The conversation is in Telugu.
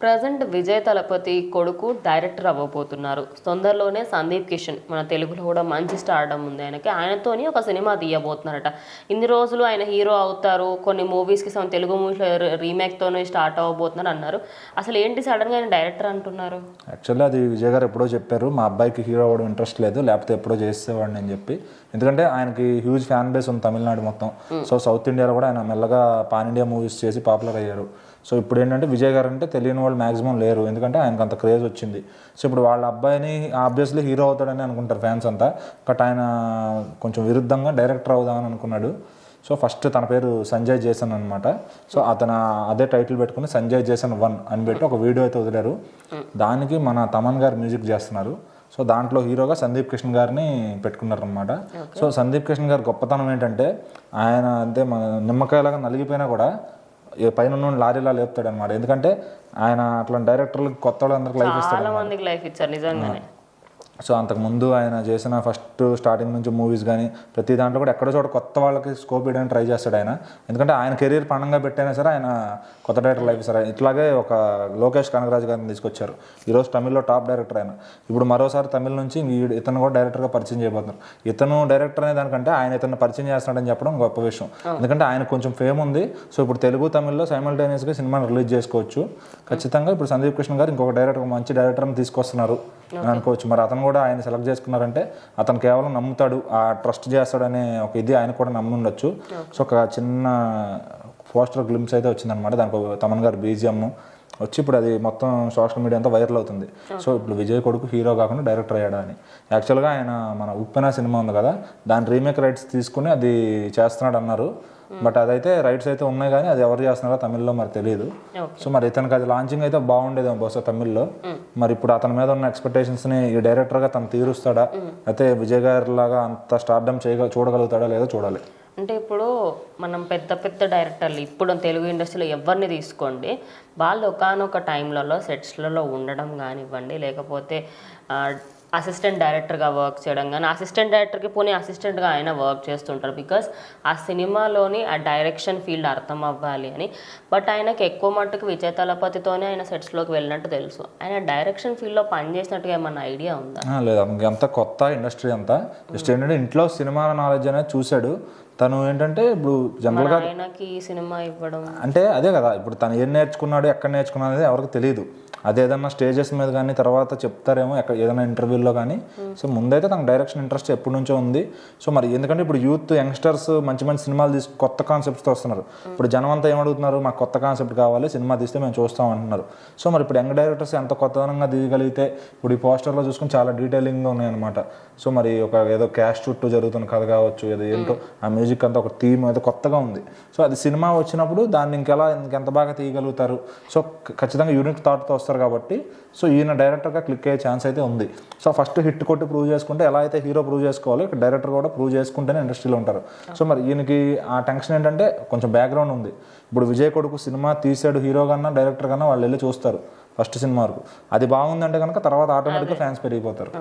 ప్రజెంట్ విజయ్ తలపతి కొడుకు డైరెక్టర్ అవ్వబోతున్నారు. తొందరలోనే సందీప్ కిషన్ మన తెలుగులో కూడా మంచి స్టార్డమ్ ఉంది ఆయనకి. ఆయనతోని ఒక సినిమా తీయబోతున్నారట. ఇన్ని రోజులు ఆయన హీరో అవుతారు, కొన్ని మూవీస్కి తెలుగు మూవీస్లో రీమేక్తోనే స్టార్ట్ అవ్వబోతున్నారు అన్నారు. అసలు ఏంటి సడన్గా ఆయన డైరెక్టర్ అంటున్నారు? యాక్చువల్లీ అది విజయ్ గారు ఎప్పుడో చెప్పారు, మా అబ్బాయికి హీరో అవ్వడం ఇంట్రెస్ట్ లేదు, లేకపోతే ఎప్పుడో చేసేవాడిని అని చెప్పి. ఎందుకంటే ఆయనకి హ్యూజ్ ఫ్యాన్ బేస్ ఉంది తమిళనాడు మొత్తం. సో సౌత్ ఇండియాలో కూడా ఆయన మెల్లగా పాన్ ఇండియా మూవీస్ చేసి పాపులర్ అయ్యారు. సో ఇప్పుడు ఏంటంటే విజయ్ గారు అంటే తెలియని వాళ్ళు మ్యాక్సిమం లేరు, ఎందుకంటే ఆయనకు అంత క్రేజ్ వచ్చింది. సో ఇప్పుడు వాళ్ళ అబ్బాయిని ఆబ్వియస్లీ హీరో అవుతాడని అనుకుంటారు ఫ్యాన్స్ అంతా. బట్ ఆయన కొంచెం విరుద్ధంగా డైరెక్టర్ అవుదామని అనుకున్నాడు. సో ఫస్ట్ తన పేరు సంజయ్ జేసన్ అనమాట. సో అతను అదే టైటిల్ పెట్టుకుని సంజయ్ జేసన్ 1 అని పెట్టి ఒక వీడియో అయితే వదిలారు. దానికి మన తమన్ గారు మ్యూజిక్ చేస్తున్నారు. సో దాంట్లో హీరోగా సందీప్ కిషన్ గారిని పెట్టుకున్నారు అనమాట. సో సందీప్ కిషన్ గారి గొప్పతనం ఏంటంటే ఆయన అంటే మన నిమ్మకాయలాగా నలిగిపోయినా కూడా పైన లారీలా లేపుతాడు అనమాట. ఎందుకంటే ఆయన అట్లా డైరెక్టర్లకు కొత్త వాళ్ళందరికీ లైఫ్ ఇచ్చారు నిజంగానే. సో అంతకుముందు ఆయన చేసిన ఫస్ట్ స్టార్టింగ్ నుంచి మూవీస్ కానీ ప్రతి దాంట్లో కూడా ఎక్కడో చోట కొత్త వాళ్ళకి స్కోప్ ఇవ్వడానికి ట్రై చేస్తాడు ఆయన. ఎందుకంటే ఆయన కెరీర్ పణంగా పెట్టైనా సరే ఆయన కొత్త డైరెక్టర్ లైఫ్ సరే. ఇట్లాగే ఒక లోకేష్ కనగరాజు గారిని తీసుకొచ్చారు. ఈరోజు తమిళ్లో టాప్ డైరెక్టర్ ఆయన. ఇప్పుడు మరోసారి తమిళ నుంచి ఇతను కూడా డైరెక్టర్గా పరిచయం చేయబోతున్నారు. ఇతను డైరెక్టర్ అనే దానికంటే ఆయన ఇతను పరిచయం చేస్తున్నాడని చెప్పడం గొప్ప విషయం. ఎందుకంటే ఆయన కొంచెం ఫేమ్ ఉంది. సో ఇప్పుడు తెలుగు తమిళ్లో సైమల్టేనియస్గా సినిమాని రిలీజ్ చేసుకోవచ్చు. ఖచ్చితంగా ఇప్పుడు సందీప్ కిషన్ గారు ఇంకొక డైరెక్టర్, మంచి డైరెక్టర్ని తీసుకొస్తున్నారు అని అనుకోవచ్చు. మరి అతను కూడా ఆయన సెలెక్ట్ చేసుకున్నారంటే అతను కేవలం నమ్ముతాడు, ఆ ట్రస్ట్ చేస్తాడనే ఒక ఇది ఆయన కూడా నమ్ముండొచ్చు. సో ఒక చిన్న పోస్టర్ గ్లిమ్స్ అయితే వచ్చిందనమాట. దానికి తమన్ గారు బీజిఎం వచ్చి ఇప్పుడు అది మొత్తం సోషల్ మీడియా అంతా వైరల్ అవుతుంది. సో ఇప్పుడు విజయ్ కొడుకు హీరో కాకుండా డైరెక్టర్ అయ్యాడా అని. యాక్చువల్గా ఆయన మన ఉప్పెన సినిమా ఉంది కదా, దాని రీమేక్ రైట్స్ తీసుకుని అది చేస్తున్నాడు అన్నారు. బట్ అదైతే రైట్స్ అయితే ఉన్నాయి కానీ అది ఎవరు చేస్తున్నారో తమిళ్లో మరి తెలియదు. సో మరి ఇతనికి అది లాంచింగ్ అయితే బాగుండేదేమో బహుశా తమిళ్లో. మరి ఇప్పుడు అతని మీద ఉన్న ఎక్స్పెక్టేషన్స్ని ఈ డైరెక్టర్గా తను తీరుస్తాడా, అయితే విజయ్ గారి లాగా అంత స్టార్డమ్ చూడగలుగుతాడా లేదో చూడాలి. అంటే ఇప్పుడు మనం పెద్ద పెద్ద డైరెక్టర్లు ఇప్పుడు తెలుగు ఇండస్ట్రీలో ఎవరిని తీసుకోండి, వాళ్ళు ఒకానొక టైంలలో సెట్స్లలో ఉండడం కానివ్వండి, లేకపోతే అసిస్టెంట్ డైరెక్టర్గా వర్క్ చేయడం కానీ, అసిస్టెంట్ డైరెక్టర్కి పోనీ అసిస్టెంట్గా ఆయన వర్క్ చేస్తుంటారు. బికాస్ ఆ సినిమాలోని ఆ డైరెక్షన్ ఫీల్డ్ అర్థం అవ్వాలి అని. బట్ ఆయనకి ఎక్కువ మట్టుకు విజయ్ తలపతితోనే ఆయన సెట్స్లోకి వెళ్ళినట్టు తెలుసు. ఆయన డైరెక్షన్ ఫీల్డ్లో పనిచేసినట్టుగా ఏమన్నా ఐడియా ఉందా? లేదు, అంత కొత్త ఇండస్ట్రీ అంతా. జస్ట్ ఏంటంటే ఇంట్లో సినిమా నాలెడ్జ్ అనేది చూశాడు తను. ఏంటంటే ఇప్పుడు జనరల్గా ఆయనకి సినిమా ఇవ్వడం అంటే అదే కదా, ఇప్పుడు తను ఏం నేర్చుకున్నాడు, ఎక్కడ నేర్చుకున్నాడు అనేది ఎవరికి తెలియదు. అదేదన్నా స్టేజెస్ మీద కానీ తర్వాత చెప్తారేమో ఎక్కడ ఏదైనా ఇంటర్వ్యూల్లో కానీ. సో ముందైతే తనకు డైరెక్షన్ ఇంట్రెస్ట్ ఎప్పటి నుంచో ఉంది. సో మరి ఎందుకంటే ఇప్పుడు యూత్ యంగ్స్టర్స్ మంచి మంచి సినిమాలు తీసి కొత్త కాన్సెప్ట్స్తో వస్తున్నారు. ఇప్పుడు జనం అంతా ఏమడుగుతున్నారు, మాకు కొత్త కాన్సెప్ట్ కావాలి, సినిమా తీస్తే మేము చూస్తాం అంటున్నారు. సో మరి ఇప్పుడు యంగ్ డైరెక్టర్స్ ఎంత కొత్తదనంగా తీయగలిగితే, ఇప్పుడు ఈ పోస్టర్లో చూసుకుని చాలా డీటెయిలింగ్గా ఉన్నాయన్నమాట. సో మరి ఒక ఏదో క్యాష్ చుట్టూ జరుగుతున్న కథ కావచ్చు, ఏదో ఏంటో ఆ మ్యూజిక్ అంతా ఒక థీమ్ ఏదో కొత్తగా ఉంది. సో అది సినిమా వచ్చినప్పుడు దాన్ని ఇంకెంత బాగా తీయగలుగుతారు. సో ఖచ్చితంగా యూనిక్ థాట్తో వస్తారు కాబట్టి సో ఈయన డైరెక్టర్గా క్లిక్ అయ్యే ఛాన్స్ అయితే ఉంది. సో ఫస్ట్ హిట్ కొట్టి ప్రూవ్ చేసుకుంటే ఎలా అయితే హీరో ప్రూవ్ చేసుకోవాలో ఇక్కడ డైరెక్టర్ కూడా ప్రూవ్ చేసుకుంటేనే ఇండస్ట్రీలో ఉంటారు. సో మరి ఈయనకి ఆ టెన్షన్ ఏంటంటే కొంచెం బ్యాక్గ్రౌండ్ ఉంది. ఇప్పుడు విజయ్ కొడుకు సినిమా తీసాడు, హీరో కన్నా డైరెక్టర్ కన్నా వాళ్ళు వెళ్ళి చూస్తారు ఫస్ట్ సినిమా వరకు. అది బాగుందంటే కనుక తర్వాత ఆటోమేటిక్గా ఫ్యాన్స్ పెరిగిపోతారు.